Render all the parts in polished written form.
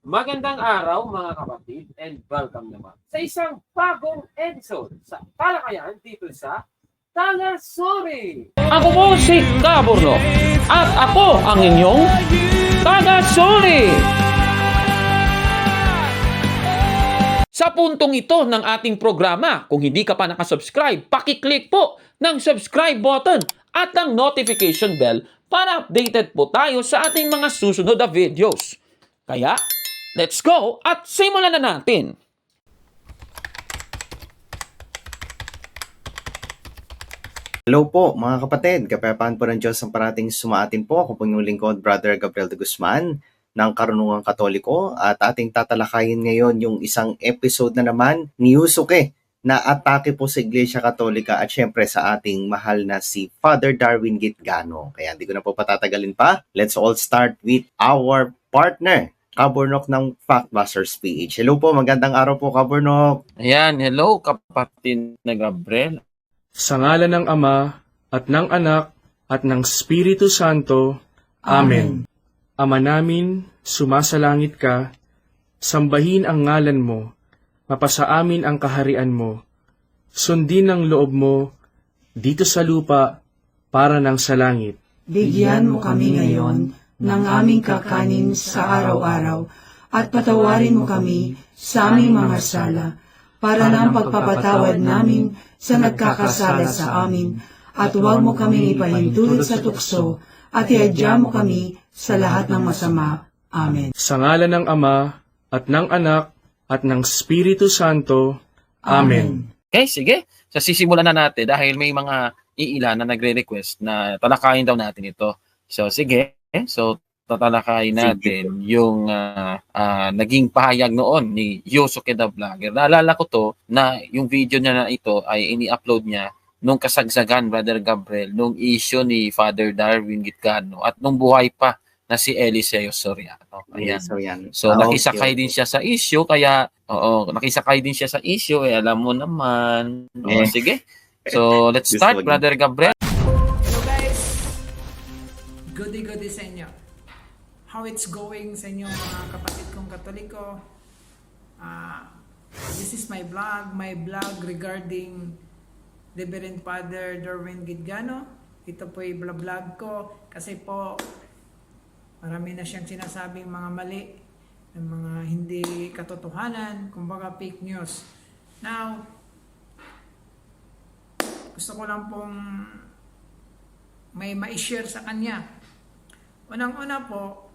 Magandang araw mga kapatid and welcome naman sa isang bagong episode sa Talakayan dito sa Taga-Suri. Ako po si Kaborno at ako ang inyong Taga-Suri. Sa puntong ito ng ating programa, kung hindi ka pa nakasubscribe, pakiclick po ng subscribe button at ang notification bell para updated po tayo sa ating mga susunod na videos. Kaya, let's go at simulan na natin! Hello po mga kapatid, kapayapaan po ng Diyos ang parating sumaatin po. Ako po yung lingkod, Brother Gabriel de Guzman ng Karunungang Katoliko at ating tatalakayin ngayon yung isang episode na naman ni Yusuke na atake po sa Iglesia Katolika at syempre sa ating mahal na si Father Darwin Gitgano. Kaya hindi ko na po patatagalin pa. Let's all start with our partner, Kaburnok ng Factbusters PH. Hello po, magandang araw po Kaburnok. Ayan, hello kapatid na Gabriel. Sa ngalan ng Ama, at ng Anak, at ng Espiritu Santo. Amen. Ama namin, sumasalangit ka, sambahin ang ngalan mo, mapasa amin ang kaharian mo, sundin ang loob mo, dito sa lupa, para ng sa langit. Bigyan mo kami ngayon ng aming kakanin sa araw-araw, at patawarin mo kami sa aming mga sala, para ng pagpapatawad namin sa nagkakasala sa amin, at huwag mo kami ipahintulot sa tukso, at iadya mo kami sa lahat ng masama. Amen. Sa ngalan ng Ama, at ng Anak, at ng Espiritu Santo. Amen. Okay, sige. So sisimulan na natin dahil may mga iilan na nagre-request na talakayin daw natin ito. So sige. So tatalakayin natin yung naging pahayag noon ni Yusuke the Vlogger. Naalala ko to na yung video niya na ito ay ini-upload niya nung kasagsagan, Brother Gabriel, nung issue ni Father Darwin Gitgano at nung buhay pa na si Eliseo Soriano. Ayan. So nakisakay din siya sa issue, kaya nakisakay din siya sa issue, alam mo naman. Sige. So let's start, Brother Gabriel. Hello guys! Goody sa inyo. How it's going sa inyo mga kapatid kong Katoliko. This is my vlog regarding Reverend Father Darwin Gitgano. Ito po yung vlog ko kasi po marami na siyang sinasabing mga mali, mga hindi katotohanan, kumbaga fake news. Now, gusto ko lang pong may ma-share sa kanya. Unang-una po,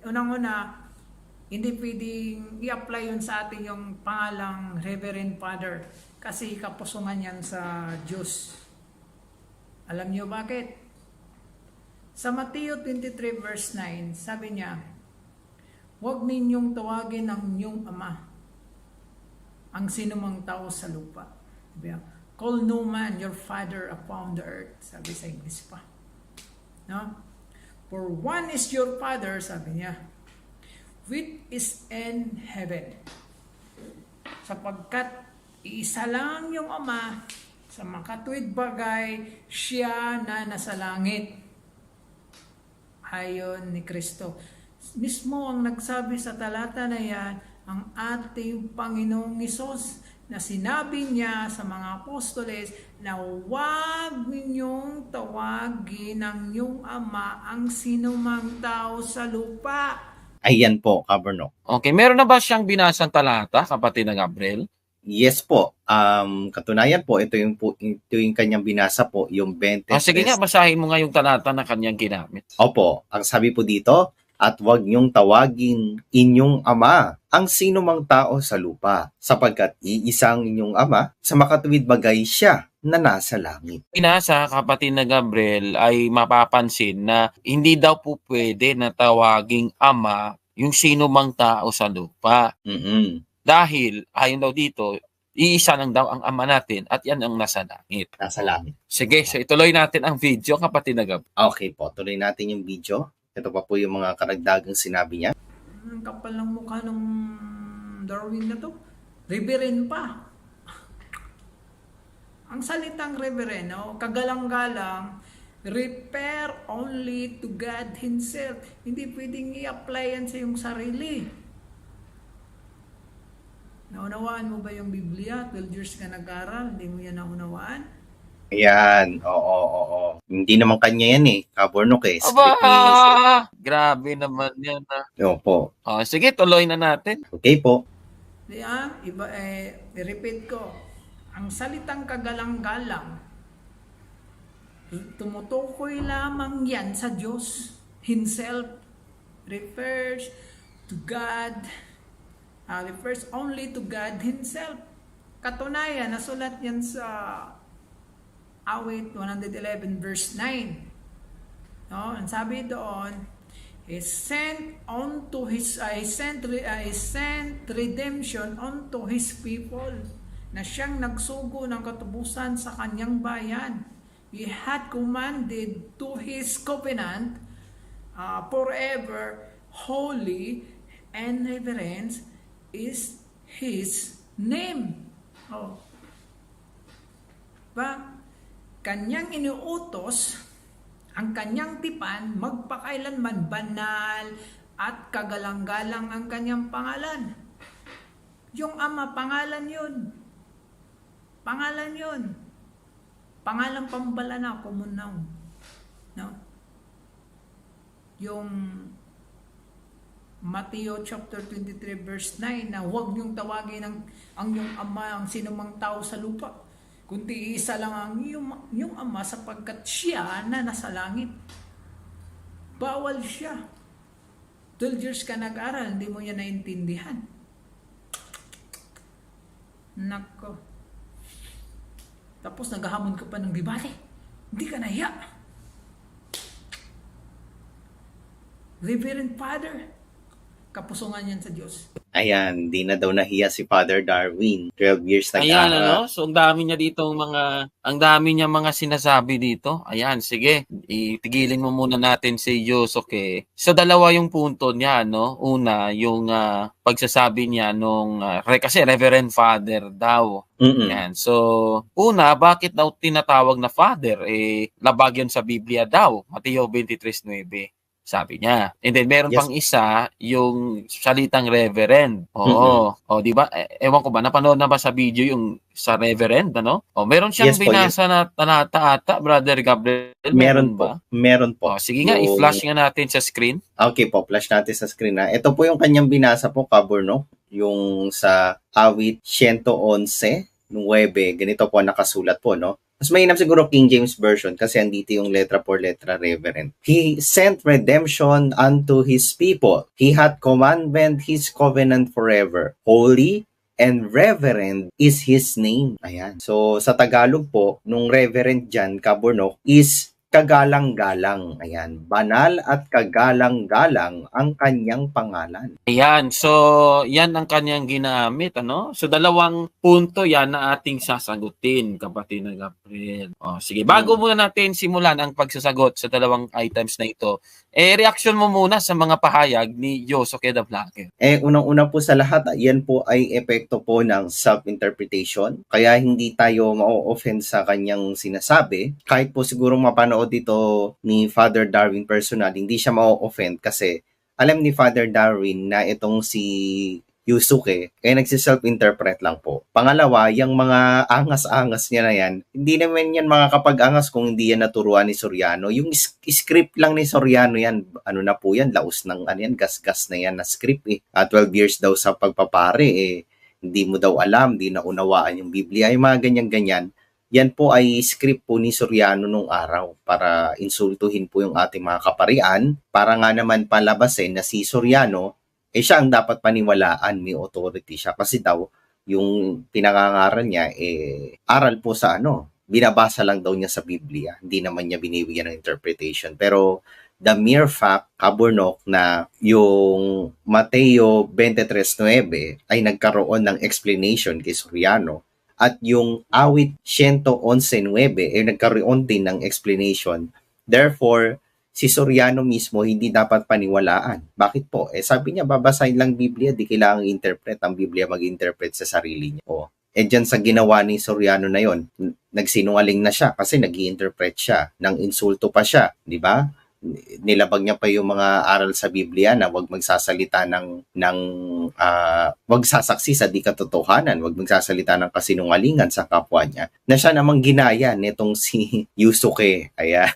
unang-una, hindi pwedeng i-apply yun sa atin yung pangalang Reverend Father kasi kapusungan yan sa Diyos. Alam niyo bakit? Sa Mateo 23 verse 9, sabi niya, huwag ninyong tawagin ang inyong ama, ang sinumang tao sa lupa. Call no man your father upon the earth, sabi sa English pa. No? For one is your Father, sabi niya, which is in heaven. Sapagkat iisa lang yung Ama, sa makatuwid bagay, siya na nasa langit. Ayon ni Kristo. Mismo ang nagsabi sa talata na yan, ang ating Panginoong Hesus, na sinabi niya sa mga apostoles na huwag ninyong tawagin ang inyong ama ang sinumang tao sa lupa. Ayan po, Kaburnok. Okay, meron na ba siyang binasang talata, kapatid na Gabriel? Yes po. Katunayan po, ito yung kanyang binasa po, yung 23. Sige nga, basahin mo nga yung talata na kanyang ginamit. Opo, ang sabi po dito, at huwag niyong tawagin inyong ama ang sinumang tao sa lupa, sapagkat iisang inyong ama, sa makatuwid bagay siya na nasa langit. Binasa, kapatid na Gabriel, ay mapapansin na hindi daw po pwede na tawaging ama yung sinumang tao sa lupa. Dahil, ayon daw dito, iisa lang daw ang ama natin at yan ang nasa langit. Nasa langit. Sige, so ituloy natin ang video, kapatid na Gab. Okay po, tuloy natin yung video. Ito pa po yung mga karagdagang sinabi niya. Ang kapal ng mukha ng Darwin na to. Reverend pa. Ang salitang reverend, kagalang-galang, refer only to God Himself. Hindi pwedeng i-apply yan sa iyong sarili. Naunawaan mo ba yung Biblia? 12 years ka nag-aral, hindi mo yan naunawaan? Ayan, oo. Hindi naman kanya yan Kaburnok Aba! script ni... Grabe naman yan. Opo. Sige, tuloy na natin. Okay po. Diyan, i-repeat ko. Ang salitang kagalang-galang, tumutukoy lamang yan sa Diyos Himself. Refers to God. Refers only to God Himself. Katunayan, nasulat yan sa Awit 111 verse 9. No, ang sabi doon, He sent redemption unto His people, na siyang nagsugo ng katubusan sa kanyang bayan. He had commanded to His covenant forever, holy and reverence is His name. Ba? Kanyang inuutos ang kanyang tipan, magpakailanman banal at kagalang-galang ang kanyang pangalan. Yung Ama, pangalan yun. Pangalan yun. Pangalang pambala na, common noun. No? Yung Mateo chapter 23 verse 9 na huwag niyong tawagin ang yung Ama, ang sinumang tao sa lupa, kundi isa lang ang yung Ama, sapagkat siya na nasa langit. Bawal siya. 12 years ka nag-aral, hindi mo yan naintindihan. Nako. Tapos naghahamon ka pa ng debate. Hindi ka nahiya. Reverend Father, kapusungan yan sa Diyos. Ayan, di na daw nahiya si Father Darwin. 12 years Ayan, So, ang dami niya mga sinasabi dito. Ayan, sige. Itigilin mo muna natin si Yosuke. So, dalawa yung punto niya, no? Una, yung pagsasabi niya kasi Reverend Father daw. Ayan. So, una, bakit daw tinatawag na Father? Labag yun sa Biblia daw. Mateo 23:9. Sabi niya. And then meron pang isa, yung salitang reverend. Oo. O, di ba? Ewan ko ba, napanood na ba sa video yung sa reverend, ano? O, meron siyang binasa na talata ata, Brother Gabriel. Meron ba? Meron po. O, sige nga, i-flash nga natin sa screen. Okay po, flash natin sa screen na. Ito po yung kanyang binasa po, Kaburnok. Yung sa Awit 111, 9, ganito po nakasulat po, no? Mas mainam siguro King James Version kasi andito yung letra por letra, Reverend. He sent redemption unto His people. He hath commanded His covenant forever. Holy and reverend is His name. Ayan. So, sa Tagalog po, nung reverend dyan, Kaburnok, is kagalang-galang. Ayan. Banal at kagalang-galang ang kanyang pangalan. Ayan. So, yan ang kanyang ginamit, ano? So, dalawang punto yan na ating sasagutin, kapatid na Gabriel. O, sige. Bago muna natin simulan ang pagsasagot sa dalawang items na ito, reaction mo muna sa mga pahayag ni Yosuke the Vlogger. Unang-una po sa lahat, yan po ay epekto po ng self-interpretation. Kaya hindi tayo ma-offend sa kanyang sinasabi. Kahit po siguro mapanood dito ni Father Darwin personal, hindi siya ma-offend kasi alam ni Father Darwin na itong si Yosuke, kaya nagsiself-interpret lang po. Pangalawa, yung mga angas-angas niya na yan, hindi naman yan makakapag-angas kung hindi yan naturuan ni Soriano. Yung script lang ni Soriano yan, ano na po yan, laos ng gas-gas na yan na script 12 years daw sa pagpapare hindi mo daw alam, hindi na unawaan yung Biblia, yung mga ganyan-ganyan. Yan po ay script po ni Soriano nung araw para insultuhin po yung ating mga kaparian, para nga naman palabasin na si Soriano siya ang dapat paniwalaan, may authority siya. Kasi daw, yung pinangangaral niya, aral po sa binabasa lang daw niya sa Biblia. Hindi naman niya binibigyan ng interpretation. Pero, the mere fact, Kaburnok, na yung Mateo 23:9 ay nagkaroon ng explanation kay Soriano, at yung Awit 111:9 ay nagkaroon din ng explanation. Therefore, si Soriano mismo hindi dapat paniwalaan. Bakit po? Sabi niya, babasahin lang Biblia, di kailangang interpret. Ang Biblia mag-interpret sa sarili niya. Dyan sa ginawa ni Soriano na yon, nagsinungaling na siya kasi nag-i-interpret siya, ng insulto pa siya, di ba? Nilabag niya pa yung mga aral sa Biblia na wag magsasalita wag sasaksi sa di katotohanan, wag magsasalita ng kasinungalingan sa kapwa niya. Na siya namang ginaya nitong si Yusuke. Ayan.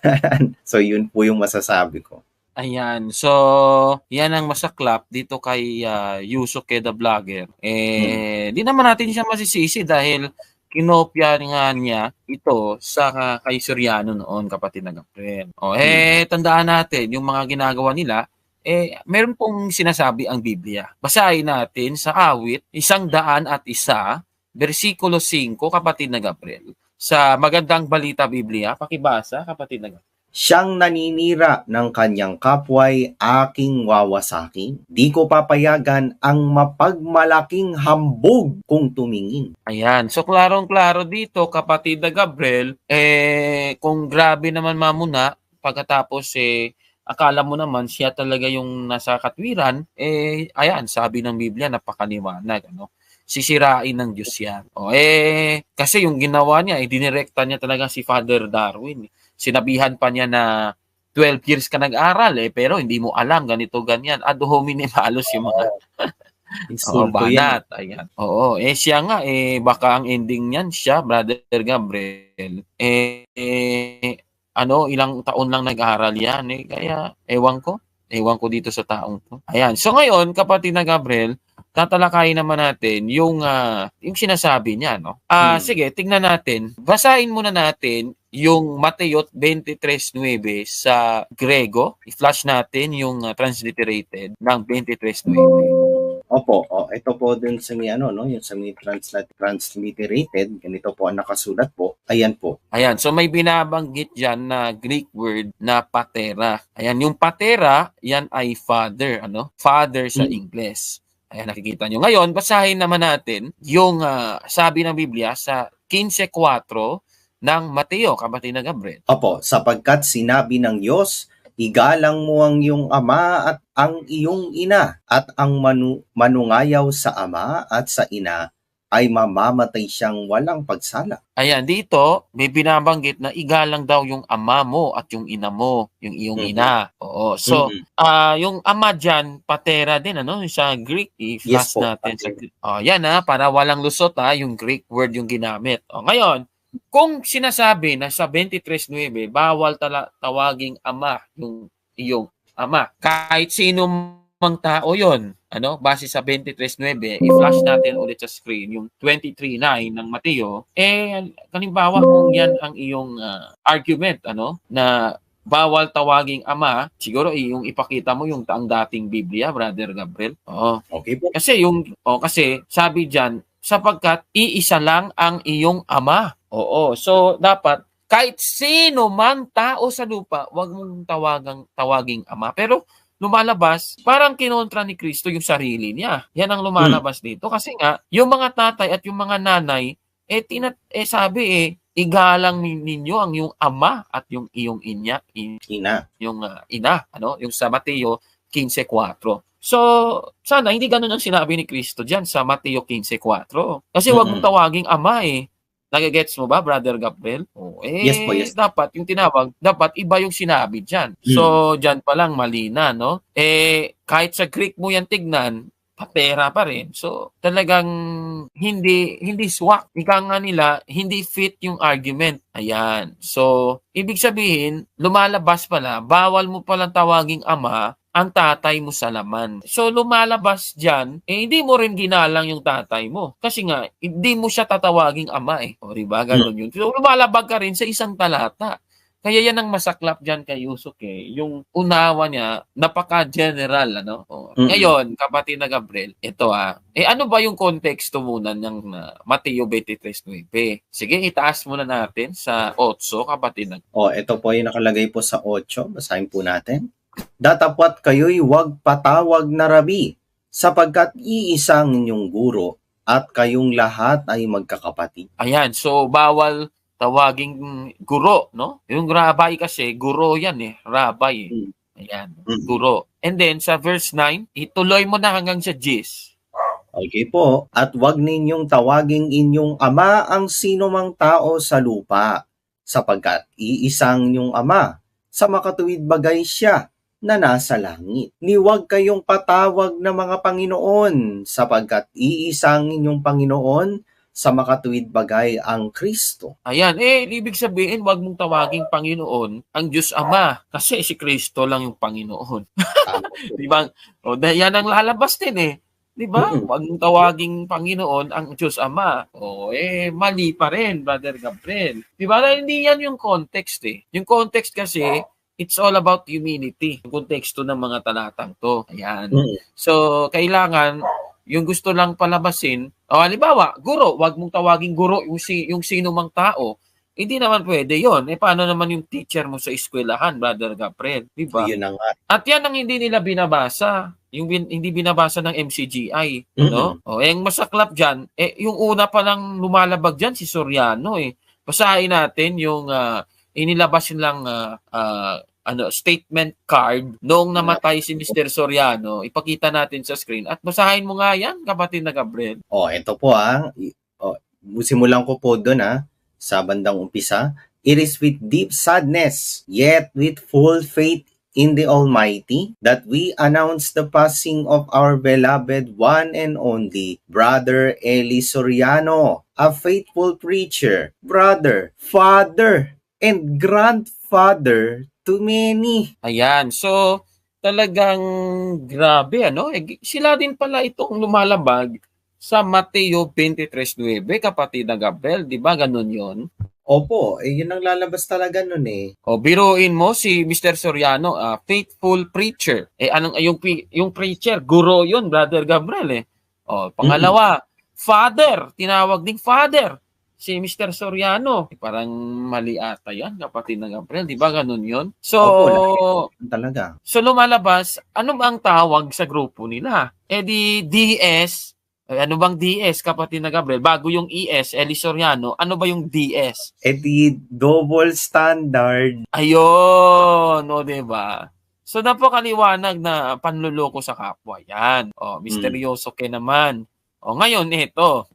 So yun po yung masasabi ko. Ayan. So, yan ang masaklap dito kay Yusuke the Vlogger. Di naman natin siya masisisi dahil kinopya nga niya ito sa kay Soriano noon, kapatid na Gabriel. Tandaan natin, yung mga ginagawa nila, meron pong sinasabi ang Biblia. Basahin natin sa awit, 101, versikulo 5, kapatid na Gabriel. Sa Magandang Balita Biblia, pakibasa, kapatid na Gabriel. Siyang naninira ng kanyang kapway aking wawasakin. Di ko papayagan ang mapagmalaking hambog kung tumingin. Ayan. So, klarong-klaro dito, kapatid na Gabriel, kung grabe naman mamuna, pagkatapos akala mo naman siya talaga yung nasa katwiran, ayan, sabi ng Biblia, napakaliwanag, ano? Sisirain ng Diyos yan. Kasi yung ginawa niya, dinirekta niya talaga si Father Darwin. Sinabihan pa niya na 12 years ka nag-aral pero hindi mo alam ganito ganyan. Ad hominem halos yung mga banat. Ayan. Oo, siya nga baka ang ending niyan siya, Brother Gabriel. Ilang taon lang nag-aral yan kaya ewan ko dito sa taong to. Ayan. So ngayon, kapatid na Gabriel, tatalakayin naman natin yung sinasabi niya, no? Sige, tingnan natin. Basahin muna natin yung Mateo 23:9 sa Grego. I-flash natin yung transliterated ng 23:9. Opo, ito po din sa yung sa transliterated, ganito po ang nakasulat po. Ayan po. Ayan, so may binabanggit diyan na Greek word na patera. Ayan, yung patera, yan ay father, Father sa Ingles. Ayan, nakikita nyo. Ngayon, basahin naman natin yung sabi ng Biblia sa 15:4 ng Mateo, kapatid na Gabriel. Opo, sapagkat sinabi ng Diyos, igalang mo ang iyong ama at ang iyong ina, at ang manungayaw sa ama at sa ina ay mamamatay siyang walang pagsala. Ayan, dito may binabanggit na igalang daw yung ama mo at yung ina mo, yung iyong ina. Oo. So, yung ama dyan, patera din, sa Greek. I-flash natin sa Greek. Yan para walang lusot, yung Greek word yung ginamit. Ngayon, kung sinasabi na sa 23:9, bawal tawaging ama yung iyong ama, kahit sino mang tao yon, base sa 23:9, i-flash natin ulit sa screen yung 23:9 ng Mateo, halimbawa kung yan ang iyong argument, na bawal tawaging ama, siguro yung ipakita mo yung dating Biblia, Brother Gabriel. Okay po. Kasi sabi diyan, sapagkat iisa lang ang iyong ama. So dapat kahit sino man tao sa lupa, wag mong tawaging ama. Pero lumalabas, parang kinontra ni Kristo yung sarili niya. Yan ang lumalabas dito. Kasi nga, yung mga tatay at yung mga nanay, sabi igalang ninyo ang yung ama at yung iyong ina. Yung ina, yung sa Mateo 15:4. So, sana hindi ganun ang sinabi ni Kristo diyan sa Mateo 15:4. Kasi wag mong tawaging ama Nagigets mo ba, Brother Gabriel? Yes po, yes. Dapat yung tinawag, dapat iba yung sinabi diyan. So, diyan pa lang mali na, no? Kahit sa Greek mo yan tignan, patera pa rin. So, talagang hindi swak. Ika nga nila, hindi fit yung argument. Ayan. So, ibig sabihin, lumalabas pala, bawal mo palang tawaging ama ang tatay mo sa laman. So, lumalabas dyan, hindi mo rin ginalang yung tatay mo. Kasi nga, hindi mo siya tatawaging ama O, diba? Ganun yun. So, lumalabag ka rin sa isang talata. Kaya yan ang masaklap dyan kay Yusuke. Yung unawa niya, napaka-general, Ngayon, kapatid na Gabriel, ito ano ba yung konteksto muna ng Mateo 23:9? Sige, itaas muna natin sa 8, kapatid na. Ito po yung nakalagay po sa 8. Basahin po natin. Datapwat kayo'y huwag patawag na rabi, sapagkat iisang inyong guro at kayong lahat ay magkakapatid. Ayan, so bawal tawaging guro, no? Yung rabbi kasi, guro yan rabbi. Ayan, guro. And then sa verse 9, ituloy mo na hanggang sa 10. Okay po. At huwag ninyong tawaging inyong ama ang sino mang tao sa lupa, sapagkat iisang inyong ama, sa makatuwid bagay siya na nasa langit. Ni huwag kayong patawag na mga Panginoon, sapagkat iisang inyong Panginoon, sa makatuwid bagay ang Kristo. Ayan, ibig sabihin, wag mong tawaging Panginoon ang Diyos Ama kasi si Kristo lang yung Panginoon. Tama po. Di ba? O, yan ang lalabas din eh. Di ba? Mm. Wag mong tawaging Panginoon ang Diyos Ama. O, mali pa rin, Brother Gabriel. Di ba? Dahil hindi yan yung context eh. Yung context kasi, it's all about humility. Yung konteksto ng mga talatang to. Ayan. Mm. So, kailangan, yung gusto lang palabasin, halimbawa, guro, wag mong tawaging guro yung sino mang tao. Hindi naman pwede yon. Paano naman yung teacher mo sa eskwelahan, Brother Gabriel? Di ba? Yun na nga. At yan ang hindi nila binabasa. Hindi binabasa ng MCGI. No? Yung masaklap dyan, yung una pa lang lumalabag dyan, si Soriano. Basahin natin yung inilabas nilang statement card noong namatay si Mr. Soriano. Ipakita natin sa screen. At basahin mo nga yan, kapatid na Gabriel. Ito po simulan ko po doon sa bandang umpisa. It is with deep sadness, yet with full faith in the Almighty, that we announce the passing of our beloved one and only Brother Eli Soriano, a faithful preacher, brother, father, and grandfather to many. Ayan. So, talagang grabe, ano? Sila din pala itong lumalabag sa Mateo 23:9, kapatid na Gabriel. Di ba ganun yon? Opo, yun ang lalabas talaga nun eh. O, biruin mo si Mr. Soriano, faithful preacher. Yung preacher, guro yun, Brother Gabriel O, pangalawa, father, tinawag ding father. Si Mr. Soriano, parang mali ata yan, kapatid na Gabriel. Di ba ganun yun? So, Opo, talaga. So lumalabas, ano ba ang tawag sa grupo nila? Di DS. Ano bang DS, kapatid na Gabriel? Bago yung ES, Eli Soriano, ano ba yung DS? Di double standard. Ayun, o diba? So napakaliwanag na panluloko sa kapwa. Yan. O, misteryoso ke naman. O ngayon, ito.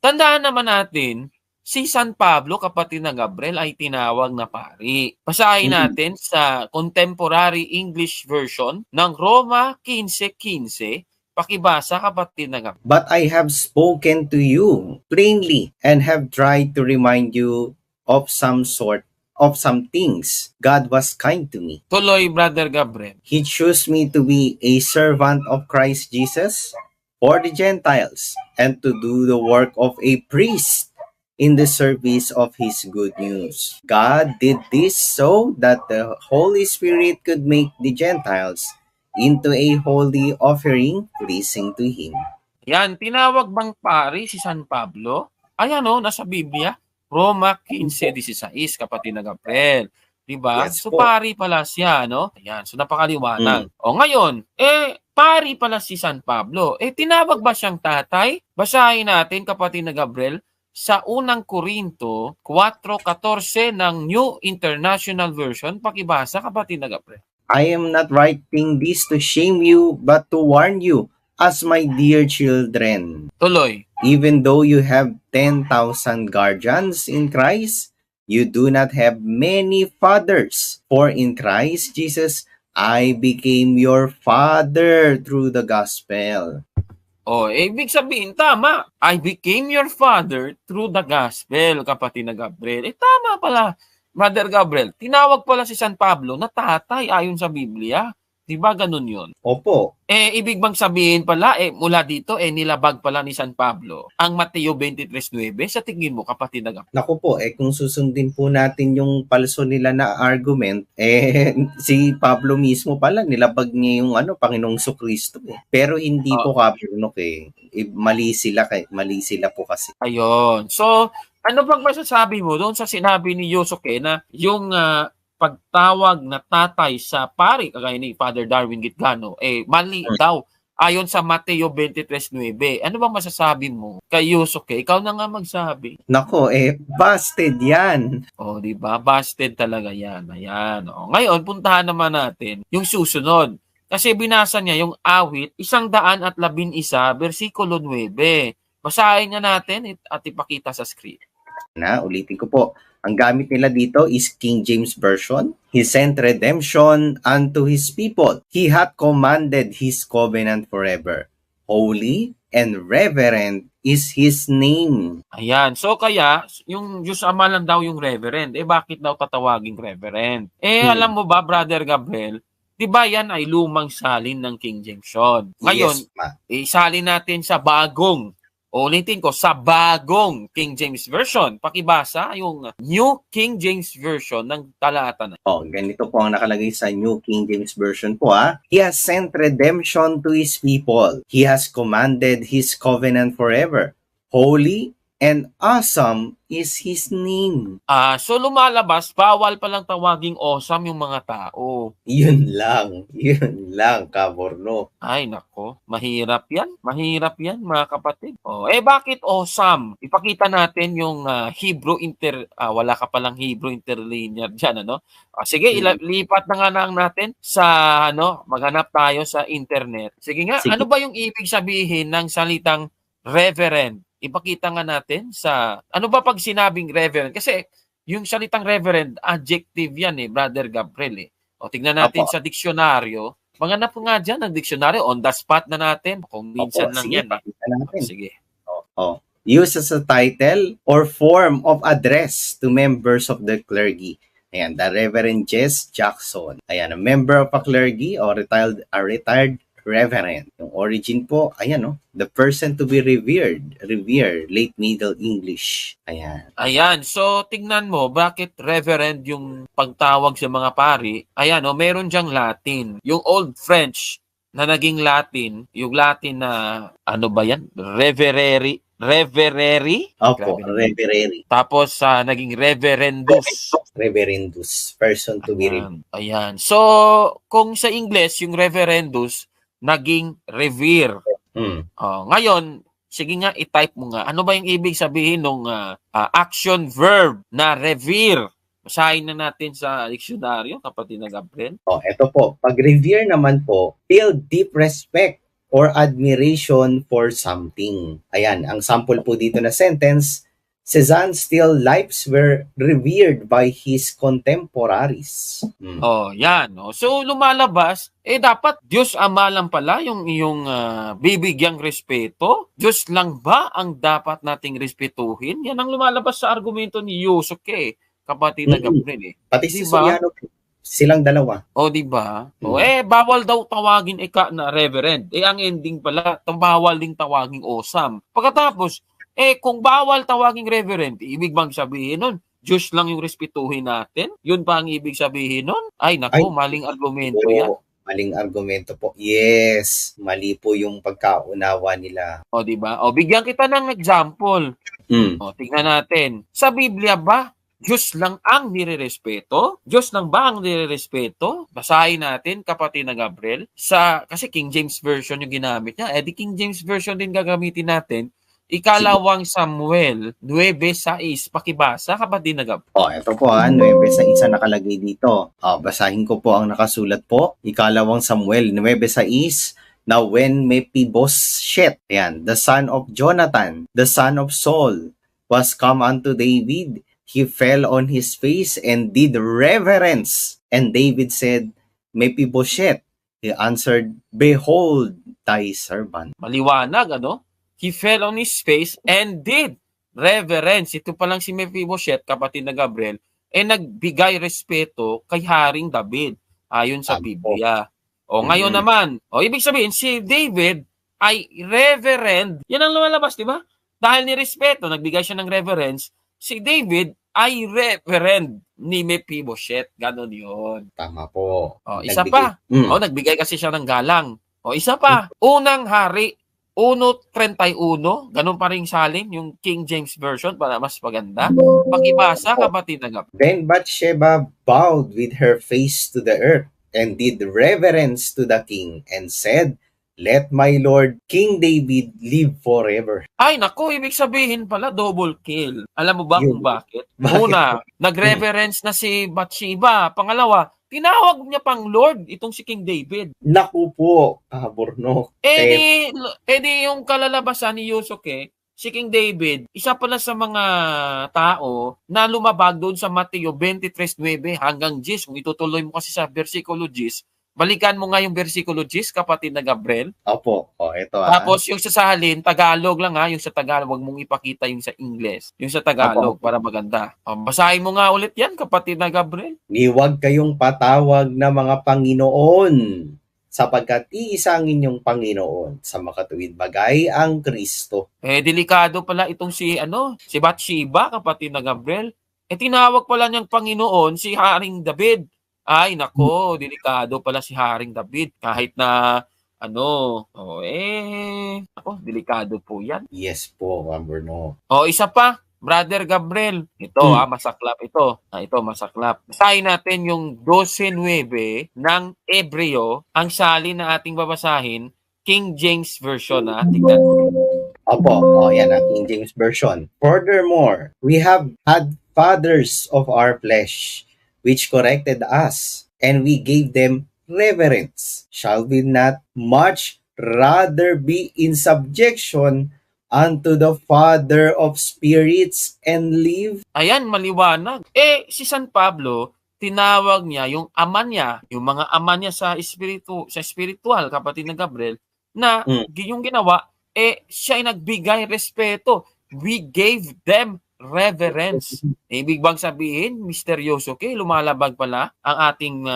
Tandaan naman natin, si San Pablo, kapatid na Gabriel, ay tinawag na pari. Basahin natin sa Contemporary English Version ng Roma 15:15. Pakibasa, kapatid na Gabriel. But I have spoken to you plainly and have tried to remind you of some things. God was kind to me. Tuloy, Brother Gabriel. He chose me to be a servant of Christ Jesus for the Gentiles and to do the work of a priest in the service of His good news. God did this so that the Holy Spirit could make the Gentiles into a holy offering pleasing to Him. Yan, tinawag bang pari si San Pablo? Ayan nasa Biblia. Roma 15:16, kapatid na Gabriel. Diba? Yes So, po. pari pala siya, no? Ayan, so napakaliwanag. O ngayon, pari pala si San Pablo. Tinawag ba siyang tatay? Basahin natin, kapatid na Gabriel, sa unang Korinto 4:14 ng New International Version. Pakibasa, kapatid na Gabriel. I am not writing this to shame you, but to warn you, as my dear children. Tuloy. Even though you have 10,000 guardians in Christ, you do not have many fathers. For in Christ Jesus, I became your father through the gospel. Ibig sabihin, tama. I became your father through the gospel, kapatid na Gabriel. Tama pala, Brother Gabriel. Tinawag pala si San Pablo na tatay ayon sa Biblia. Diba ganun yun? Opo. Ibig bang sabihin pala, mula dito, nilabag pala ni San Pablo ang Mateo 23:9 sa tingin mo, kapatid na Gabriel? Naku po, kung susundin po natin yung palso nila na argument, si Pablo mismo pala, nilabag niya yung Panginoong Kristo. Pero hindi po kapirunok Mali sila po kasi. Ayun. So, ano bang masasabi mo doon sa sinabi ni Yosuke na yung pagtawag na tatay sa pari, kagaya ni Father Darwin Gitgano, mali daw ayon sa Mateo 23:9. Ano bang masasabi mo kay Yosuke? Ikaw na nga magsabi. Nako, busted yan. Di ba? Busted talaga yan. Ayan. Ngayon, puntahan naman natin yung susunod. Kasi binasa niya yung awit 111 versikulo 9. Basahin nga natin at ipakita sa screen. Ulitin ko po. Ang gamit nila dito is King James Version. He sent redemption unto his people. He hath commanded his covenant forever. Holy and reverend is his name. Ayan. So kaya, yung Diyos Ama lang daw yung reverend. Bakit daw tatawaging reverend? Alam mo ba, Brother Gabriel, di ba yan ay lumang salin ng King James Version? Ngayon, Yes, ma. isalin natin sa bagong, ulitin ko, sa bagong King James Version. Pakibasa yung New King James Version ng talata na. Ganito po ang nakalagay sa New King James Version po. He has sent redemption to his people. He has commanded his covenant forever. Holy and awesome is his name. So lumalabas, bawal palang tawaging awesome yung mga tao. Yun lang, Kaborno. Ay nako, mahirap yan mga kapatid. Bakit awesome? Ipakita natin yung Hebrew wala ka palang Hebrew interlinear dyan, ano? Sige, lipat na nga lang natin sa maghanap tayo sa internet. Sige nga, Sige. ano ba yung ibig sabihin ng salitang reverend? Ipakita nga natin sa, ano ba pag sinabing reverend? Kasi yung salitang reverend, adjective yan Brother Gabriel tignan natin Opo. sa diksyonaryo. Maghanap ko nga dyan ng diksyonaryo, on the spot na natin. Kung minsan lang sige, yan pakita natin. Sige. Used as a title or form of address to members of the clergy. Ayan, the Reverend Jess Jackson. Ayan, a member of a clergy or retired reverend. Yung origin po, ayan the person to be revered, late Middle English. Ayan, so tingnan mo, bakit reverend yung pagtawag sa mga pari? Ayan, meron dyang Latin. Yung Old French na naging Latin, yung Latin na, ano ba yan? Revereri? Opo, Grabe naman. reverend. Tapos naging reverendus. Reverendus, person to be revered. Ayan. So, kung sa English, yung reverendus, naging revere. Ngayon, sige nga, i-type mo nga. Ano ba yung ibig sabihin ng action verb na revere? Basahin na natin sa diksyonaryo, kapatid na Gabriel. Ito po. Pag revere naman po, feel deep respect or admiration for something. Ayan, ang sample po dito na sentence, Cézanne's still lives were revered by his contemporaries. Yan. So, lumalabas, dapat Diyos Ama lang pala yung iyong bibigyang respeto? Diyos lang ba ang dapat nating respetuhin? Yan ang lumalabas sa argumento ni Yusuke, kapatid na Gabriel. Pati si Diba? Soriano, silang dalawa. Di ba? Bawal daw tawagin na reverend. Ang ending pala, bawal ding tawaging awesome. Pagkatapos, kung bawal tawaging reverend, ibig bang sabihin nun, Diyos lang yung respetuhin natin? Yun pa ang ibig sabihin nun? Ay, naku, maling argumento yan. Maling argumento po. Yes, mali po yung pagkaunawa nila. Di ba? Bigyan kita ng example. Tingnan natin. Sa Biblia ba, Diyos lang ang nirerespeto? Diyos lang ba ang nirerespeto? Basahin natin, kapatid na Gabriel. Kasi King James Version yung ginamit niya. Di King James Version din gagamitin natin. Ikalawang Samuel 9:6. Pakibasa, kapatid na Gabriel. Ito po 9:6 nakalagay dito. Basahin ko po ang nakasulat po. Ikalawang Samuel 9:6. Now when Mephibosheth, the son of Jonathan, the son of Saul, was come unto David, he fell on his face and did reverence. And David said, Mephibosheth. He answered, Behold thy servant. Maliwanag, He fell on his face and did reverence. Ito pa lang si Mephibosheth, kapatid na Gabriel, nagbigay respeto kay Haring David, ayon sa Biblia. Ngayon naman, ibig sabihin, si David ay reverend. Yan ang lumalabas, di ba? Dahil ni respeto, nagbigay siya ng reverence, si David ay reverend ni Mephibosheth. Ganon yun. Tama po. Isa pa. Nagbigay kasi siya ng galang. Isa pa. Unang Hari 1:31, ganun pa rin salin yung King James Version para mas maganda. Pakibasa, kapatid na Gabriel. Then Bathsheba bowed with her face to the earth and did reverence to the king and said, Let my Lord King David live forever. Ay, naku, ibig sabihin pala double kill. Alam mo ba kung bakit? Bakit? Una, nag-reverence na si Bathsheba. Pangalawa, tinawag niya pang Lord itong si King David. Naku po, Kabornok. Di yung kalalabasan ni Yosuke, si King David, isa pala sa mga tao na lumabag doon sa Mateo 23:9 hanggang 10. Kung itutuloy mo kasi sa versikulo 10, balikan mo nga yung versikulo 10, kapatid na Gabriel. Opo, ito Tapos yung sa halin, Tagalog lang yung sa Tagalog, wag mong ipakita yung sa English. Yung sa Tagalog, para maganda. Basahin mo nga ulit yan, kapatid na Gabriel. Huwag kayong patawag na mga Panginoon, sapagkat iisa ang inyong Panginoon, sa makatuwid bagay ang Kristo. Delikado pala itong si Bathsheba, kapatid na Gabriel. Tinawag pala niyang Panginoon si Haring David. Ay, nako, delikado pala si Haring David. Kahit na, delikado po yan. Yes po, Kabornok. Isa pa, Brother Gabriel. Ito, masaklap ito. Ito, masaklap. Basahin natin yung 12:9 ng Hebreo. Ang salin na ating babasahin, King James Version. Tignan. Opo, yan ang King James Version. Furthermore, we have had fathers of our flesh, which corrected us, and we gave them reverence. Shall we not much rather be in subjection unto the Father of spirits and live? Ayan, maliwanag. Si San Pablo, tinawag niya yung ama niya, yung mga ama niya sa spiritual, kapatid na Gabriel, na yung ginawa, siya ay nagbigay respeto. We gave them reverence. Ibig bang sabihin, Mr. Yosuke, lumalabag pala ang ating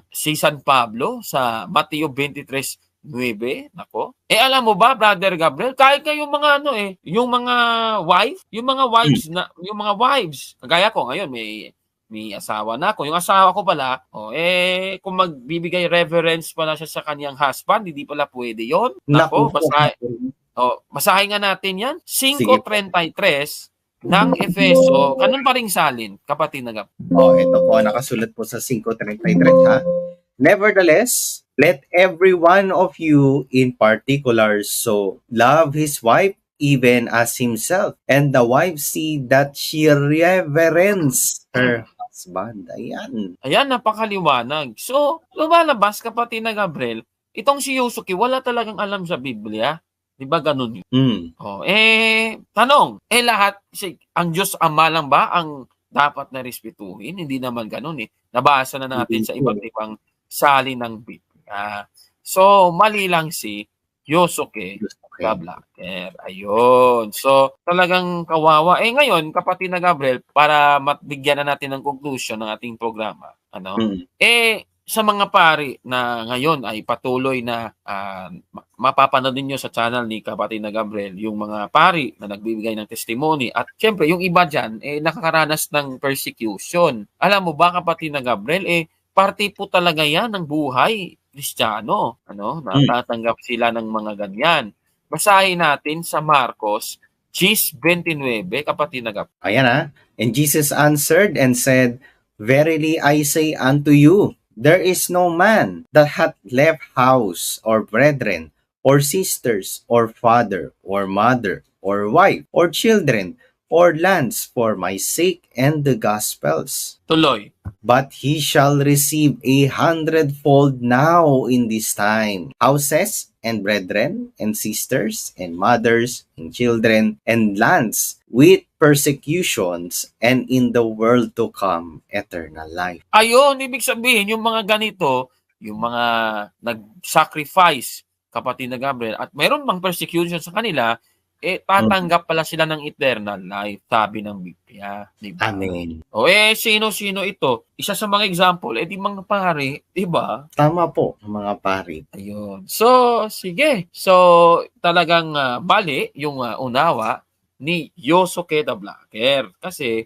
si San Pablo sa Mateo 23:9. Nako. Alam mo ba, Brother Gabriel, kahit kayong mga yung mga wives na, yung mga wives, kagaya ko ngayon, may asawa na ako. Yung asawa ko pala, kung magbibigay reverence pala siya sa kanyang husband, hindi pala pwede yon. Nako, basahin nga natin yan. 5:33 ng Efeso, kanun pa ring salin, kapatid na Gabriel. Ito po, nakasulat po sa 5:33. Nevertheless, let every one of you in particular so love his wife even as himself, and the wife see that she reverence her husband. Ayan, napakaliwanag. So, lumalabas, kapatid na Gabriel, itong si Yosuke, wala talagang alam sa Biblia. Di ba ganun yun? Tanong, lahat, ang Diyos Ama lang ba ang dapat na respetuhin? Hindi naman ganun Nabasa na natin sa iba't ibang salin ng Biblia. So, mali lang si Yosuke Gablaker. Ayun. So, talagang kawawa. Ngayon, kapatid na Gabriel, para mabigyan na natin ng conclusion ng ating programa, sa mga pari na ngayon ay patuloy na mapapanood niyo sa channel ni kapatid na Gabriel, yung mga pari na nagbibigay ng testimony, at syempre yung iba dyan nakakaranas ng persecution. Alam mo ba, kapatid na Gabriel, parte po talaga yan ng buhay Kristiyano. Natatanggap sila ng mga ganyan. Basahin natin sa Marcos 10:29, kapatid na Gabriel. Ayan And Jesus answered and said, Verily I say unto you, there is no man that hath left house, or brethren, or sisters, or father, or mother, or wife, or children, or lands for my sake and the gospel's. Tuloy. But he shall receive 100-fold now in this time, houses, and brethren, and sisters, and mothers, and children, and lands, with persecutions, and in the world to come, eternal life. Ayun, ibig sabihin, yung mga ganito, yung mga nag-sacrifice, kapatid na Gabriel, at mayroon mang persecution sa kanila, tatanggap pala sila ng eternal life, sabi ng Biblia. Diba? Amen. Sino-sino ito? Isa sa mga example, di mga pare, diba? Tama po, mga pari. Ayun. So, sige. So, talagang bali yung unawa ni Yosuke the Blacker. Kasi,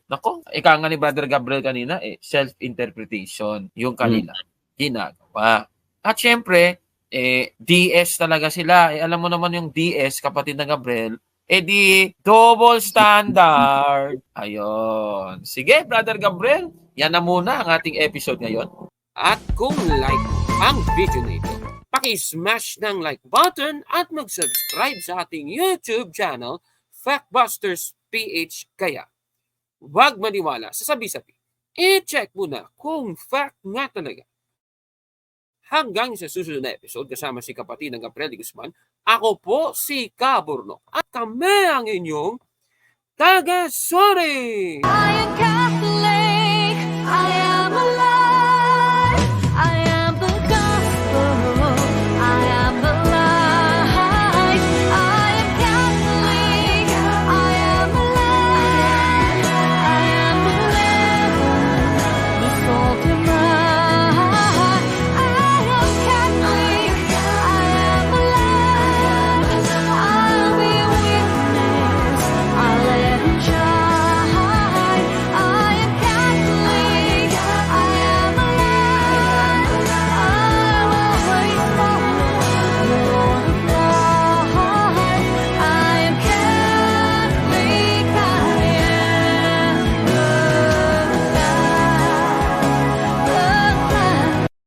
ika nga ni Brother Gabriel kanina, self-interpretation yung kanila ginagawa. At syempre, DS talaga sila. Alam mo naman yung DS, kapatid na Gabriel, di double standard. Ayun. Sige, Brother Gabriel, yan na muna ang ating episode ngayon. At kung like ang video na ito, paki-smash ng like button at mag-subscribe sa ating YouTube channel, Factbusters PH. Kaya, huwag maniwala sa sabi-sabi. I-check mo na kung fact nga talaga Hanggang sa susunod na episode, kasama si kapatid ng Gabriel de Guzman, ako po si Kaburno at kami ang inyong taga-sorry! I am Catholic. I am